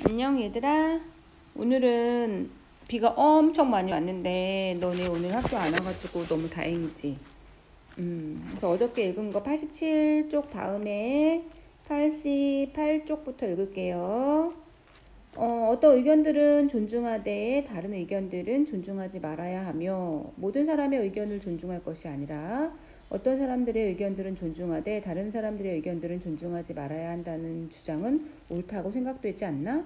안녕 얘들아. 오늘은 비가 엄청 많이 왔는데 너네 오늘 학교 안 와가지고 너무 다행이지. 그래서 어저께 읽은 거 87쪽 다음에 88쪽부터 읽을게요. 어떤 의견들은 존중하되 다른 의견들은 존중하지 말아야 하며 모든 사람의 의견을 존중할 것이 아니라 어떤 사람들의 의견들은 존중하되 다른 사람들의 의견들은 존중하지 말아야 한다는 주장은 옳다고 생각되지 않나?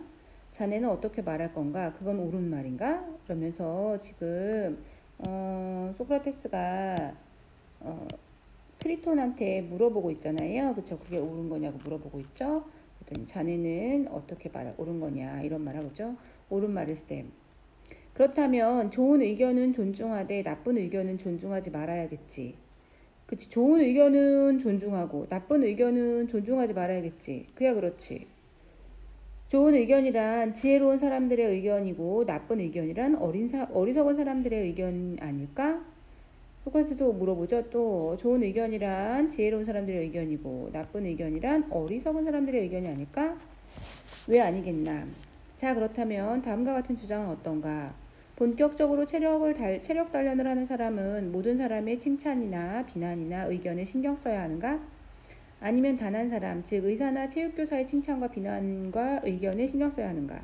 자네는 어떻게 말할 건가? 그건 옳은 말인가? 그러면서 지금 소크라테스가 크리톤한테 물어보고 있잖아요. 그쵸? 그게 옳은 거냐고 물어보고 있죠. 그랬더니 자네는 어떻게 옳은 거냐 이런 말 하고죠. 옳은 말을 쌤. 그렇다면 좋은 의견은 존중하되 나쁜 의견은 존중하지 말아야겠지. 그치? 좋은 의견은 존중하고 나쁜 의견은 존중하지 말아야겠지. 그야 그렇지. 좋은 의견이란 지혜로운 사람들의 의견이고 나쁜 의견이란 어리석은 사람들의 의견 아닐까? 똑같이도 물어보죠. 또 좋은 의견이란 지혜로운 사람들의 의견이고 나쁜 의견이란 어리석은 사람들의 의견이 아닐까? 왜 아니겠나? 자, 그렇다면 다음과 같은 주장은 어떤가? 본격적으로 체력 단련을 하는 사람은 모든 사람의 칭찬이나 비난이나 의견에 신경 써야 하는가? 아니면 단 한 사람, 즉 의사나 체육교사의 칭찬과 비난과 의견에 신경 써야 하는가?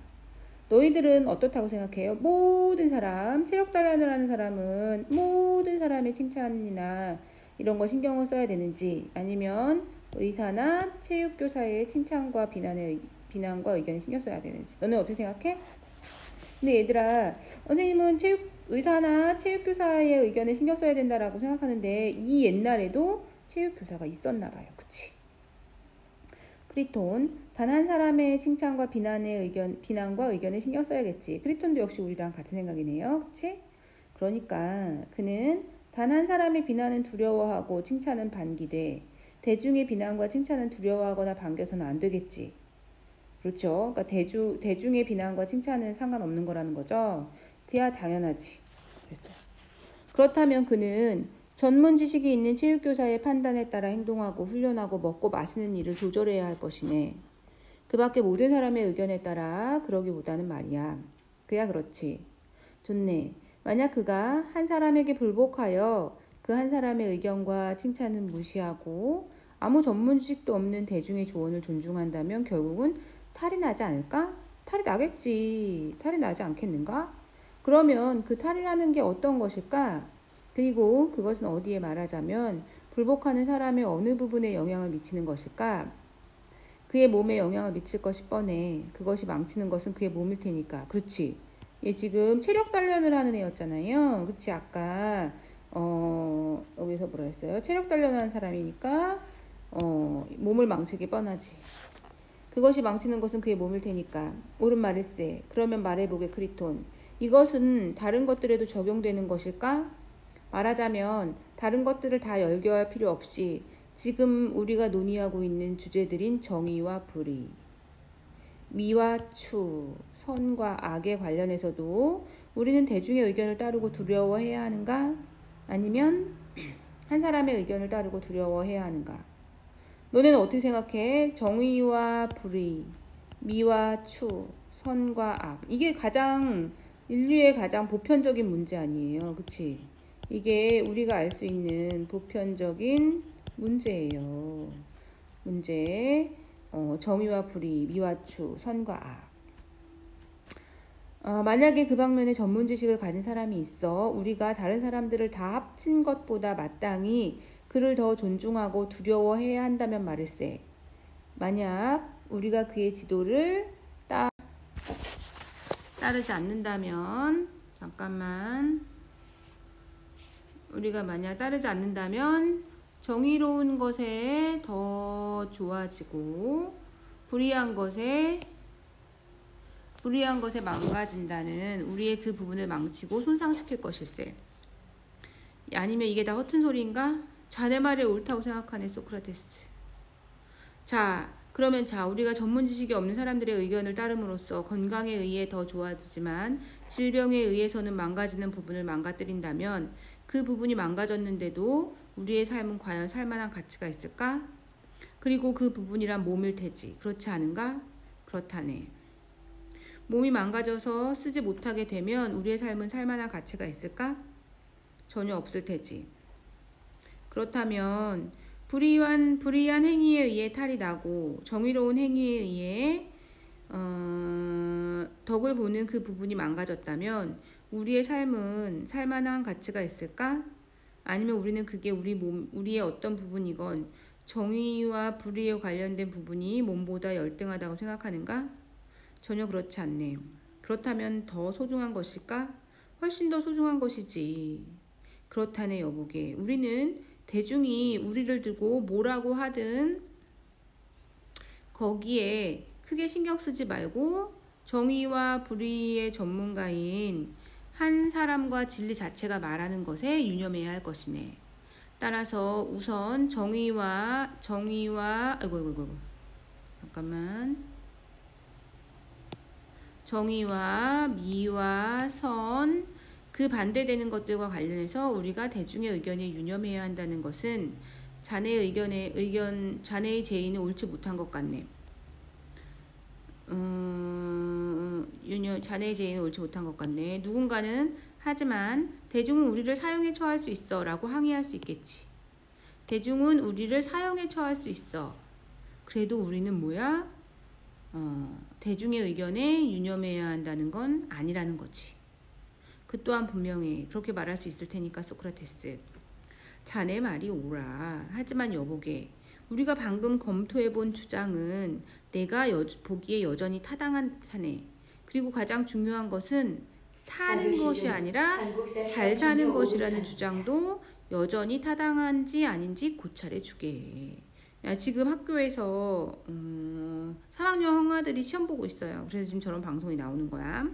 너희들은 어떻다고 생각해요? 모든 사람, 체력 단련을 하는 사람은 모든 사람의 칭찬이나 이런 거 신경을 써야 되는지, 아니면 의사나 체육교사의 칭찬과 비난과 의견에 신경 써야 되는지. 너는 어떻게 생각해? 근데 얘들아, 선생님은 의사나 체육교사의 의견에 신경 써야 된다라고 생각하는데 이 옛날에도 체육교사가 있었나 봐요. 그치? 크리톤, 단 한 사람의 칭찬과 비난과 의견에 신경 써야겠지. 크리톤도 역시 우리랑 같은 생각이네요. 그치? 그러니까 그는 단 한 사람의 비난은 두려워하고 칭찬은 반기되 대중의 비난과 칭찬은 두려워하거나 반겨서는 안 되겠지. 그렇죠? 그러니까 대중의 비난과 칭찬은 상관없는 거라는 거죠. 그야 당연하지. 됐어요. 그렇다면 그는 전문 지식이 있는 체육교사의 판단에 따라 행동하고 훈련하고 먹고 마시는 일을 조절해야 할 것이네. 그 밖에 모든 사람의 의견에 따라 그러기보다는 말이야. 그야 그렇지. 좋네. 만약 그가 한 사람에게 불복하여 그 한 사람의 의견과 칭찬은 무시하고 아무 전문 지식도 없는 대중의 조언을 존중한다면 결국은 탈이 나지 않을까? 탈이 나겠지. 탈이 나지 않겠는가? 그러면 그 탈이라는 게 어떤 것일까? 그리고 그것은 어디에 말하자면 불복하는 사람의 어느 부분에 영향을 미치는 것일까? 그의 몸에 영향을 미칠 것이 뻔해. 그것이 망치는 것은 그의 몸일 테니까. 그렇지. 얘 지금 체력 단련을 하는 애였잖아요. 그치? 아까 여기서 뭐라 했어요? 체력 단련하는 사람이니까 몸을 망치기 뻔하지. 그것이 망치는 것은 그의 몸일 테니까. 옳은 말일세. 그러면 말해보게 크리톤. 이것은 다른 것들에도 적용되는 것일까? 말하자면 다른 것들을 다 열교할 필요 없이 지금 우리가 논의하고 있는 주제들인 정의와 불의, 미와 추, 선과 악에 관련해서도 우리는 대중의 의견을 따르고 두려워해야 하는가? 아니면 한 사람의 의견을 따르고 두려워해야 하는가? 너네는 어떻게 생각해? 정의와 불의, 미와 추, 선과 악. 이게 인류의 가장 보편적인 문제 아니에요. 그치? 이게 우리가 알 수 있는 보편적인 문제예요. 정의와 불의, 미와 추, 선과 악. 만약에 그 방면에 전문 지식을 가진 사람이 있어 우리가 다른 사람들을 다 합친 것보다 마땅히 그를 더 존중하고 두려워해야 한다면 말일세. 만약 우리가 그의 지도를 따르지 않는다면 우리가 만약 따르지 않는다면 정의로운 것에 더 좋아지고 불의한 것에 망가진다는 우리의 그 부분을 망치고 손상시킬 것일세. 아니면 이게 다 허튼 소리인가? 자네 말이 옳다고 생각하네 소크라테스. 자, 그러면 우리가 전문 지식이 없는 사람들의 의견을 따름으로써 건강에 의해 더 좋아지지만 질병에 의해서는 망가지는 부분을 망가뜨린다면 그 부분이 망가졌는데도 우리의 삶은 과연 살만한 가치가 있을까? 그리고 그 부분이란 몸일 테지. 그렇지 않은가? 그렇다네. 몸이 망가져서 쓰지 못하게 되면 우리의 삶은 살만한 가치가 있을까? 전혀 없을 테지. 그렇다면 불의한 행위에 의해 탈이 나고 정의로운 행위에 의해 덕을 보는 그 부분이 망가졌다면 우리의 삶은 살만한 가치가 있을까? 아니면 우리는 그게 우리의 어떤 부분이건 정의와 불의에 관련된 부분이 몸보다 열등하다고 생각하는가? 전혀 그렇지 않네. 그렇다면 더 소중한 것일까? 훨씬 더 소중한 것이지. 그렇다네 여보게. 우리는 대중이 우리를 두고 뭐라고 하든 거기에 크게 신경 쓰지 말고 정의와 불의의 전문가인 한 사람과 진리 자체가 말하는 것에 유념해야 할 것이네. 따라서 우선 정의와 정의와 미와 선, 그 반대되는 것들과 관련해서 우리가 대중의 의견에 유념해야 한다는 것은 자네의 제의는 옳지 못한 것 같네. 자네의 제의는 옳지 못한 것 같네. 누군가는 하지만 대중은 우리를 사형에 처할 수 있어 라고 항의할 수 있겠지. 대중은 우리를 사형에 처할 수 있어. 그래도 우리는 뭐야? 대중의 의견에 유념해야 한다는 건 아니라는 거지. 그 또한 분명해. 그렇게 말할 수 있을 테니까 소크라테스. 자네 말이 옳아. 하지만 여보게, 우리가 방금 검토해본 주장은 내가 보기에 여전히 타당한 사네. 그리고 가장 중요한 것은 사는 것이 아니라 잘 사는 것이라는 주장도 여전히 타당한지 아닌지 고찰해 주게. 지금 학교에서 3학년 형아들이 시험 보고 있어요. 그래서 지금 저런 방송이 나오는 거야.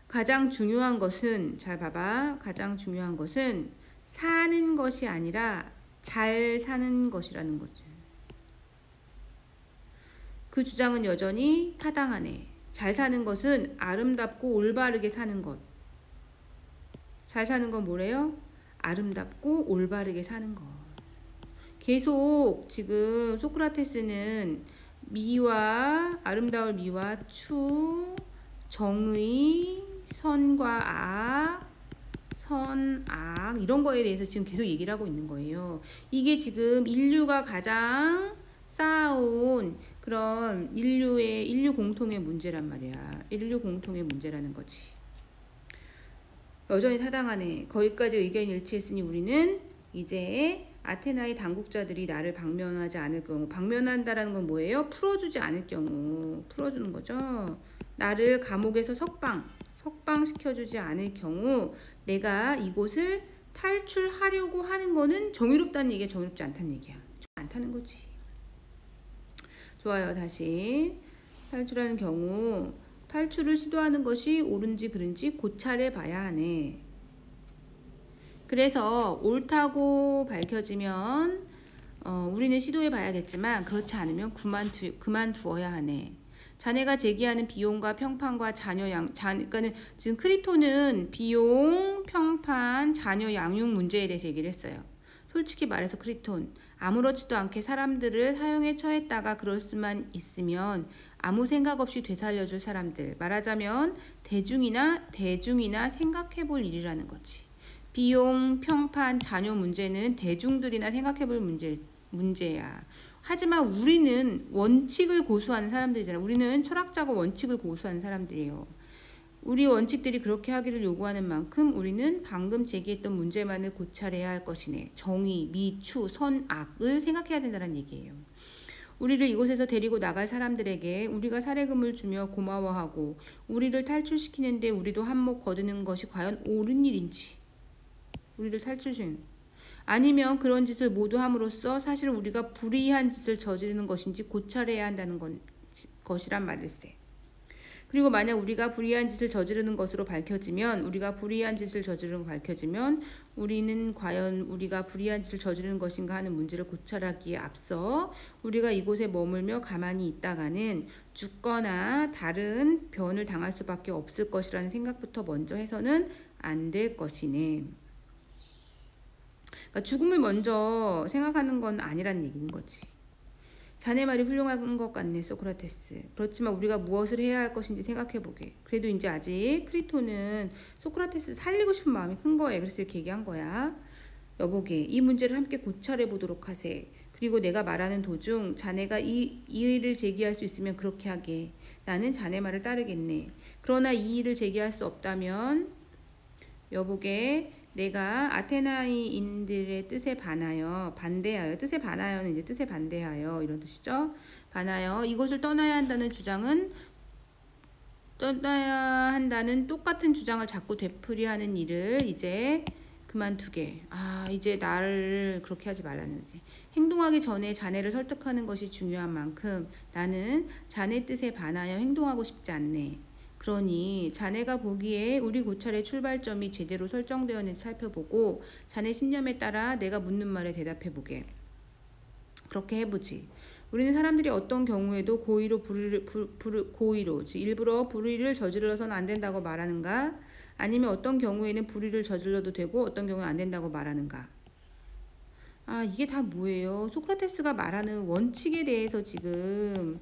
가장 중요한 것은, 잘 봐봐. 가장 중요한 것은 사는 것이 아니라 잘 사는 것이라는 거죠. 그 주장은 여전히 타당하네. 잘 사는 것은 아름답고 올바르게 사는 것. 잘 사는 건 뭐래요? 아름답고 올바르게 사는 것. 계속 지금 소크라테스는 미와, 아름다울 미와 추, 정의, 선과 악, 선악, 이런 거에 대해서 지금 계속 얘기를 하고 있는 거예요. 이게 지금 인류가 가장 쌓아온 그런 인류 공통의 문제란 말이야. 인류 공통의 문제라는 거지. 여전히 타당하네. 거기까지 의견이 일치했으니 우리는 이제 아테나의 당국자들이 나를 방면하지 않을 경우, 방면한다라는 건 뭐예요? 풀어주지 않을 경우, 풀어주는 거죠. 나를 감옥에서 석방시켜주지 않을 경우 내가 이곳을 탈출하려고 하는 거는 정의롭다는 얘기야, 정의롭지 않다는 얘기야. 않다는 거지. 좋아요. 다시 탈출하는 경우 탈출을 시도하는 것이 옳은지 그른지 고찰해 봐야 하네. 그래서 옳다고 밝혀지면 우리는 시도해 봐야겠지만 그렇지 않으면 그만두어야 하네. 자네가 제기하는 비용과 평판과 그러니까는 지금 크리톤은 비용, 평판, 자녀 양육 문제에 대해서 얘기를 했어요. 솔직히 말해서 크리톤, 아무렇지도 않게 사람들을 사형에 처했다가 그럴 수만 있으면 아무 생각 없이 되살려줄 사람들, 말하자면 대중이나 생각해볼 일이라는 거지. 비용, 평판, 자녀 문제는 대중들이나 생각해볼 문제야. 하지만 우리는 원칙을 고수하는 사람들이잖아. 우리는 철학자고 원칙을 고수하는 사람들이에요. 우리 원칙들이 그렇게 하기를 요구하는 만큼 우리는 방금 제기했던 문제만을 고찰해야 할 것이네. 정의, 미, 추, 선, 악을 생각해야 된다는 얘기예요. 우리를 이곳에서 데리고 나갈 사람들에게 우리가 사례금을 주며 고마워하고 우리를 탈출시키는데 우리도 한몫 거두는 것이 과연 옳은 일인지, 우리를 탈출시키는, 아니면 그런 짓을 모두 함으로써 사실 우리가 불의한 짓을 저지르는 것인지 고찰해야 한다는 것이란 말일세. 그리고 만약 우리가 불의한 짓을 저지르는 것으로 밝혀지면, 우리는 과연 우리가 불의한 짓을 저지르는 것인가 하는 문제를 고찰하기에 앞서 우리가 이곳에 머물며 가만히 있다가는 죽거나 다른 변을 당할 수밖에 없을 것이라는 생각부터 먼저 해서는 안 될 것이네. 그러니까 죽음을 먼저 생각하는 건 아니라는 얘기인 거지. 자네 말이 훌륭한 것 같네, 소크라테스. 그렇지만 우리가 무엇을 해야 할 것인지 생각해보게. 그래도 이제 아직 크리톤은 소크라테스를 살리고 싶은 마음이 큰 거예요. 그래서 이렇게 얘기한 거야. 여보게, 이 문제를 함께 고찰해 보도록 하세. 그리고 내가 말하는 도중 자네가 이 일을 제기할 수 있으면 그렇게 하게. 나는 자네 말을 따르겠네. 그러나 이 일을 제기할 수 없다면 여보게, 내가 아테나이인들의 뜻에 반대하여, 뜻에 반하여는 이제 뜻에 반대하여 이런 뜻이죠. 반하여 이곳을 떠나야 한다는 똑같은 주장을 자꾸 되풀이하는 일을 이제 그만두게. 이제 나를 그렇게 하지 말라는 거지. 행동하기 전에 자네를 설득하는 것이 중요한 만큼 나는 자네 뜻에 반하여 행동하고 싶지 않네. 그러니 자네가 보기에 우리 고찰의 출발점이 제대로 설정되었는지 살펴보고 자네 신념에 따라 내가 묻는 말에 대답해보게. 그렇게 해보지. 우리는 사람들이 어떤 경우에도 고의로, 즉 일부러 불의를 저질러서는 안 된다고 말하는가? 아니면 어떤 경우에는 불의를 저질러도 되고 어떤 경우는 안 된다고 말하는가? 이게 다 뭐예요? 소크라테스가 말하는 원칙에 대해서 지금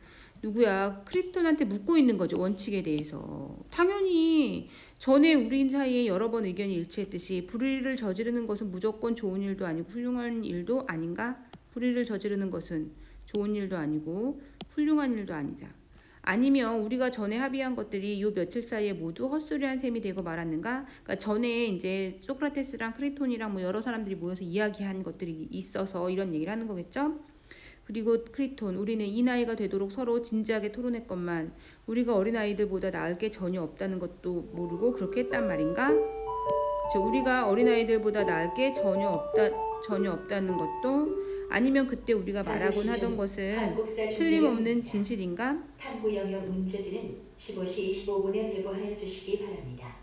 크리톤한테 묻고 있는 거죠. 원칙에 대해서. 당연히 전에 우리 사이에 여러 번 의견이 일치했듯이 불의를 저지르는 것은 무조건 좋은 일도 아니고 훌륭한 일도 아닌가? 불의를 저지르는 것은 좋은 일도 아니고 훌륭한 일도 아니다. 아니면 우리가 전에 합의한 것들이 요 며칠 사이에 모두 헛소리한 셈이 되고 말았는가? 그러니까 전에 이제 소크라테스랑 크리톤이랑 뭐 여러 사람들이 모여서 이야기한 것들이 있어서 이런 얘기를 하는 거겠죠? 그리고 크리톤, 우리는 이 나이가 되도록 서로 진지하게 토론했건만 우리가 어린아이들보다 나을 게 전혀 없다는 것도 모르고 그렇게 했단 말인가? 그쵸? 우리가 어린아이들보다 나을 게 전혀 없다는 것도, 아니면 그때 우리가 말하곤 하던 것은 틀림없는 진실인가? 탐구 영역 문제지는 15시 25분에 배부하여 주시기 바랍니다.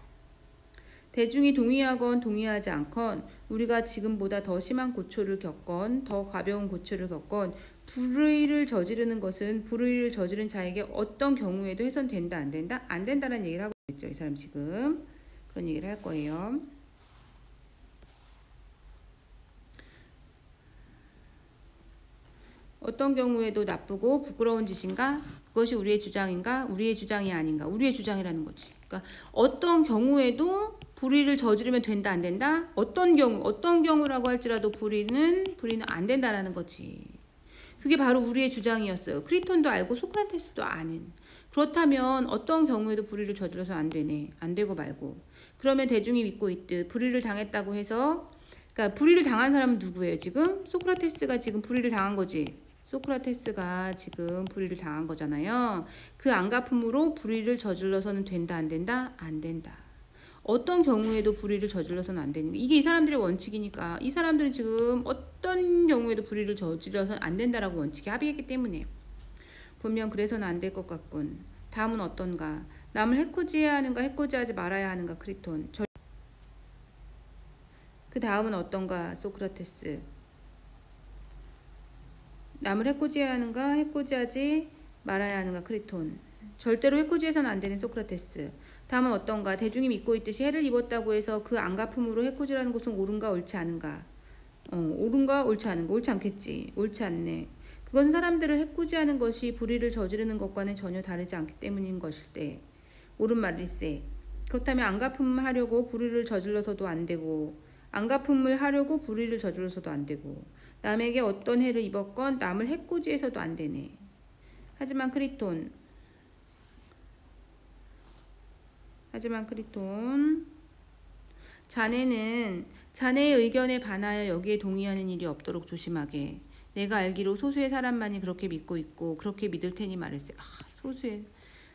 대중이 동의하건 동의하지 않건 우리가 지금보다 더 심한 고초를 겪건 더 가벼운 고초를 겪건 불의를 저지르는 것은 불의를 저지른 자에게 어떤 경우에도 훼손된다 안 된다? 안 된다는 얘기를 하고 있죠. 이 사람 지금 그런 얘기를 할 거예요. 어떤 경우에도 나쁘고 부끄러운 짓인가? 그것이 우리의 주장인가? 우리의 주장이 아닌가? 우리의 주장이라는 거지. 그러니까 어떤 경우에도 불의를 저지르면 된다 안 된다? 어떤 경우라고 할지라도 불의는 안 된다라는 거지. 그게 바로 우리의 주장이었어요. 크리톤도 알고 소크라테스도 아는. 그렇다면 어떤 경우에도 불의를 저질러서 안 되네. 안 되고 말고. 그러면 대중이 믿고 있듯 불의를 당했다고 해서, 그러니까 불의를 당한 사람은 누구예요? 지금 소크라테스가 지금 불의를 당한 거지. 소크라테스가 지금 불의를 당한 거잖아요. 그 안갚음으로 불의를 저질러서는 된다 안 된다? 안 된다. 어떤 경우에도 불의를 저질러서는 안 되는 게 이게 이 사람들의 원칙이니까 이 사람들은 지금 어떤 경우에도 불의를 저질러서는 안 된다라고 원칙에 합의했기 때문에 분명 그래서는 안 될 것 같군. 다음은 어떤가? 남을 해코지해야 하는가 해코지하지 말아야 하는가? 크리톤. 그 다음은 어떤가? 소크라테스. 남을 해코지해야 하는가 해코지하지 말아야 하는가? 크리톤. 절대로 해코지해서는 안 되는 소크라테스. 다음은 어떤가? 대중이 믿고 있듯이 해를 입었다고 해서 그 안갚음으로 해코지라는 것은 옳은가 옳지 않은가? 옳은가 옳지 않은가? 옳지 않겠지. 옳지 않네. 그건 사람들을 해코지하는 것이 불의를 저지르는 것과는 전혀 다르지 않기 때문인 것일세. 옳은 말일세. 그렇다면 안갚음을 하려고 불의를 저질러서도 안 되고 안갚음을 하려고 불의를 저질러서도 안 되고 남에게 어떤 해를 입었건 남을 해코지해서도 안 되네. 하지만 크리톤 자네는 자네의 의견에 반하여 여기에 동의하는 일이 없도록 조심하게. 내가 알기로 소수의 사람만이 그렇게 믿고 있고 그렇게 믿을 테니 말일세. 소수의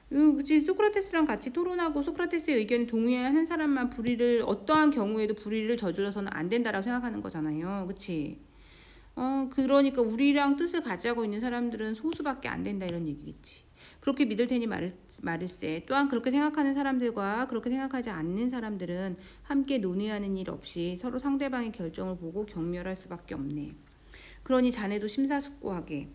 그치, 소크라테스랑 같이 토론하고 소크라테스의 의견에 동의하는 사람만 어떠한 경우에도 불의를 저질러서는 안 된다라고 생각하는 거잖아요. 그치? 그러니까 우리랑 뜻을 같이 하고 있는 사람들은 소수밖에 안 된다 이런 얘기겠지. 그렇게 믿을 테니 말일세. 또한 그렇게 생각하는 사람들과 그렇게 생각하지 않는 사람들은 함께 논의하는 일 없이 서로 상대방의 결정을 보고 경멸할 수밖에 없네. 그러니 자네도 심사숙고하게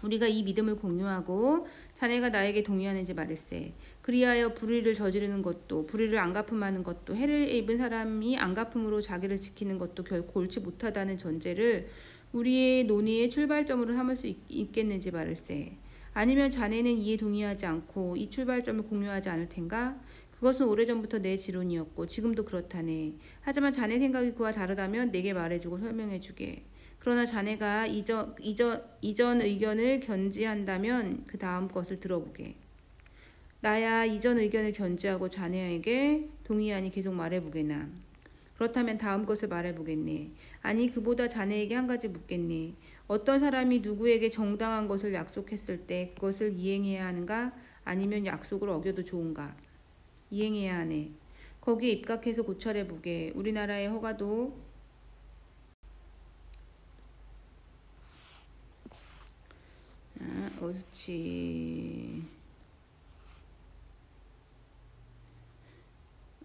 우리가 이 믿음을 공유하고 자네가 나에게 동의하는지 말일세. 그리하여 불의를 저지르는 것도 불의를 안갚음하는 것도 해를 입은 사람이 안갚음으로 자기를 지키는 것도 결코 옳지 못하다는 전제를 우리의 논의의 출발점으로 삼을 수 있겠는지 말일세. 아니면 자네는 이에 동의하지 않고 이 출발점을 공유하지 않을 텐가? 그것은 오래전부터 내 지론이었고 지금도 그렇다네. 하지만 자네 생각이 그와 다르다면 내게 말해주고 설명해주게. 그러나 자네가 이전 의견을 견지한다면 그 다음 것을 들어보게. 나야 이전 의견을 견지하고 자네에게 동의하니 계속 말해보게나. 그렇다면 다음 것을 말해보겠네. 아니 그보다 자네에게 한 가지 묻겠네. 어떤 사람이 누구에게 정당한 것을 약속했을 때 그것을 이행해야 하는가? 아니면 약속을 어겨도 좋은가? 이행해야 하네. 거기에 입각해서 고찰해보게. 우리나라의 허가도 옳지.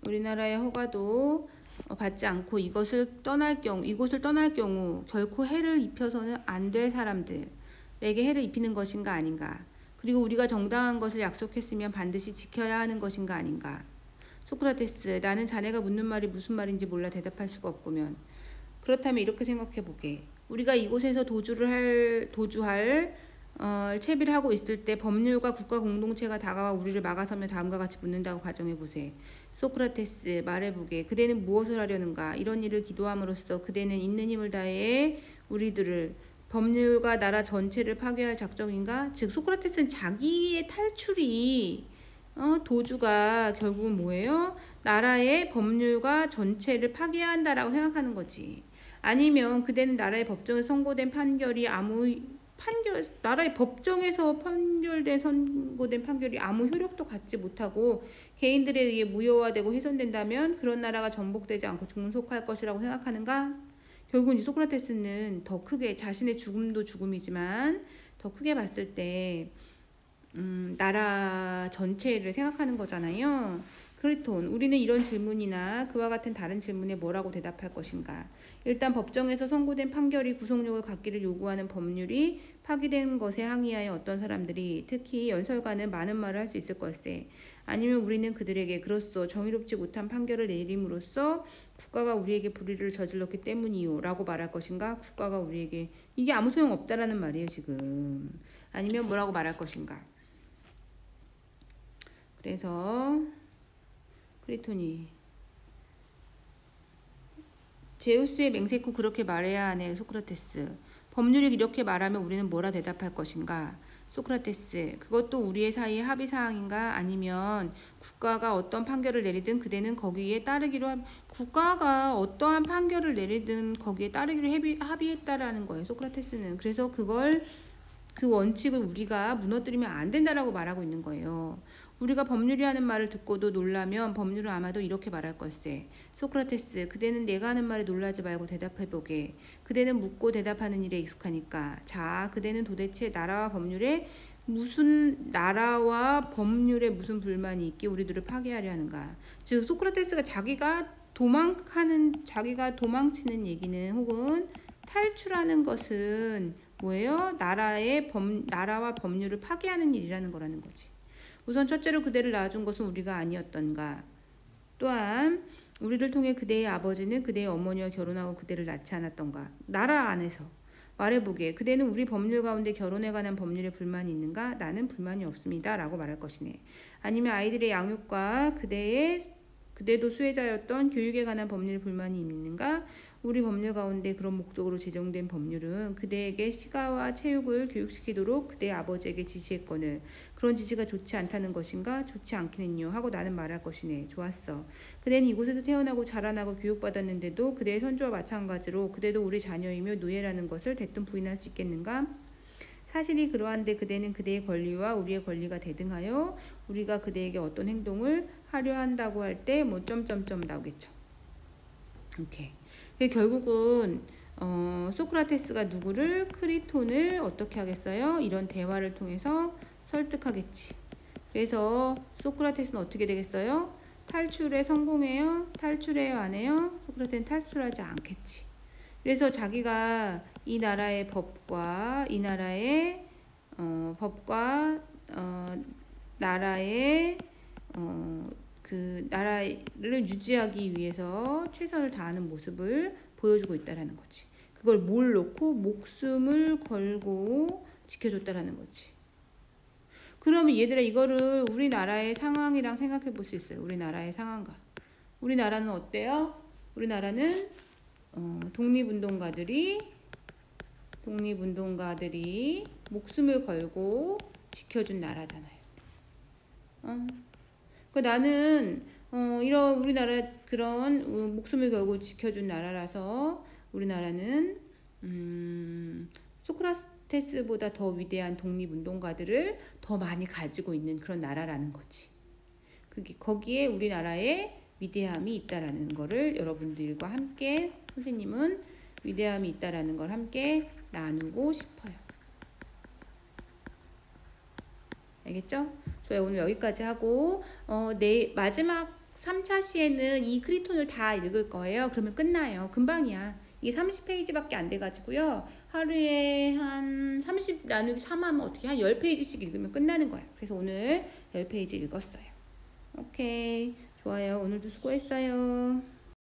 우리나라의 허가도 받지 않고 이곳을 떠날 경우 결코 해를 입혀서는 안 될 사람들에게 해를 입히는 것인가 아닌가. 그리고 우리가 정당한 것을 약속했으면 반드시 지켜야 하는 것인가 아닌가. 소크라테스, 나는 자네가 묻는 말이 무슨 말인지 몰라 대답할 수가 없구면. 그렇다면 이렇게 생각해보게. 우리가 이곳에서 도주할 채비를 하고 있을 때 법률과 국가 공동체가 다가와 우리를 막아서며 다음과 같이 묻는다고 가정해보세. 소크라테스, 말해보게. 그대는 무엇을 하려는가? 이런 일을 기도함으로써 그대는 있는 힘을 다해 우리들을 법률과 나라 전체를 파괴할 작정인가? 즉 소크라테스는 자기의 탈출이 도주가 결국은 뭐예요? 나라의 법률과 전체를 파괴한다라고 생각하는 거지. 아니면 그대는 나라의 법정에 선고된 판결이 나라의 법정에서 선고된 판결이 아무 효력도 갖지 못하고 개인들에 의해 무효화되고 훼손된다면 그런 나라가 전복되지 않고 종속할 것이라고 생각하는가? 결국은 이 소크라테스는 더 크게 자신의 죽음도 죽음이지만 더 크게 봤을 때 나라 전체를 생각하는 거잖아요. 크리톤, 우리는 이런 질문이나 그와 같은 다른 질문에 뭐라고 대답할 것인가? 일단 법정에서 선고된 판결이 구속력을 갖기를 요구하는 법률이 파기된 것에 항의하여 어떤 사람들이 특히 연설가는 많은 말을 할 수 있을 것세. 아니면 우리는 그들에게 그렇소 정의롭지 못한 판결을 내림으로써 국가가 우리에게 불의를 저질렀기 때문이요 라고 말할 것인가? 국가가 우리에게 이게 아무 소용없다라는 말이에요 지금. 아니면 뭐라고 말할 것인가? 그래서 크리톤이 제우스의 맹세코 그렇게 말해야 하네. 소크라테스, 법률이 이렇게 말하면 우리는 뭐라 대답할 것인가? 소크라테스, 그것도 우리의 사이의 합의 사항인가? 아니면 국가가 어떤 판결을 내리든 그대는 거기에 따르기로 국가가 어떠한 판결을 내리든 거기에 따르기로 합의했다라는 거예요. 소크라테스는. 그래서 그 원칙을 우리가 무너뜨리면 안 된다라고 말하고 있는 거예요. 우리가 법률이 하는 말을 듣고도 놀라면 법률은 아마도 이렇게 말할 걸세. 소크라테스, 그대는 내가 하는 말에 놀라지 말고 대답해보게. 그대는 묻고 대답하는 일에 익숙하니까. 자, 그대는 도대체 나라와 법률에 무슨 불만이 있기에 우리들을 파괴하려 하는가. 즉 소크라테스가 자기가 도망치는 얘기는 혹은 탈출하는 것은 뭐예요? 나라와 법률을 파괴하는 일이라는 거라는 거지. 우선 첫째로 그대를 낳아준 것은 우리가 아니었던가. 또한 우리를 통해 그대의 아버지는 그대의 어머니와 결혼하고 그대를 낳지 않았던가. 나라 안에서 말해보게. 그대는 우리 법률 가운데 결혼에 관한 법률에 불만이 있는가? 나는 불만이 없습니다 라고 말할 것이네. 아니면 아이들의 양육과 그대도 수혜자였던 교육에 관한 법률에 불만이 있는가? 우리 법률 가운데 그런 목적으로 제정된 법률은 그대에게 시가와 체육을 교육시키도록 그대의 아버지에게 지시했거늘 그런 지시가 좋지 않다는 것인가? 좋지 않기는요 하고 나는 말할 것이네. 좋았어. 그대는 이곳에서 태어나고 자라나고 교육받았는데도 그대의 선조와 마찬가지로 그대도 우리 자녀이며 노예라는 것을 대뜸 부인할 수 있겠는가? 사실이 그러한데 그대는 그대의 권리와 우리의 권리가 대등하여 우리가 그대에게 어떤 행동을 하려 한다고 할 때 뭐 점점점 나오겠죠. 오케이. 결국은 소크라테스가 누구를? 크리톤을 어떻게 하겠어요? 이런 대화를 통해서 설득하겠지. 그래서 소크라테스는 어떻게 되겠어요? 탈출에 성공해요? 탈출해요? 안 해요? 소크라테스는 탈출하지 않겠지. 그래서 자기가 이 나라의 법과 나라의 그 나라를 유지하기 위해서 최선을 다하는 모습을 보여주고 있다라는 거지. 그걸 뭘 놓고 목숨을 걸고 지켜줬다라는 거지. 그러면 얘들아 이거를 우리나라의 상황이랑 생각해 볼 수 있어요. 우리나라의 상황과. 우리나라는 어때요? 우리나라는 독립운동가들이 목숨을 걸고 지켜준 나라잖아요. 그 나는 이런 우리나라 그런 목숨을 걸고 지켜준 나라라서 우리나라는 소크라테스보다 더 위대한 독립운동가들을 더 많이 가지고 있는 그런 나라라는 거지. 거기에 우리나라의 위대함이 있다라는 거를 여러분들과 함께 선생님은 위대함이 있다라는 걸 함께 나누고 싶어요. 알겠죠? 좋아요. 오늘 여기까지 하고 마지막 3차 시에는 이 크리톤을 다 읽을 거예요. 그러면 끝나요. 금방이야. 이게 30페이지밖에 안 돼가지고요. 하루에 한 30 나누기 3 하면 어떻게 한 10페이지씩 읽으면 끝나는 거예요. 그래서 오늘 10페이지 읽었어요. 오케이. 좋아요. 오늘도 수고했어요.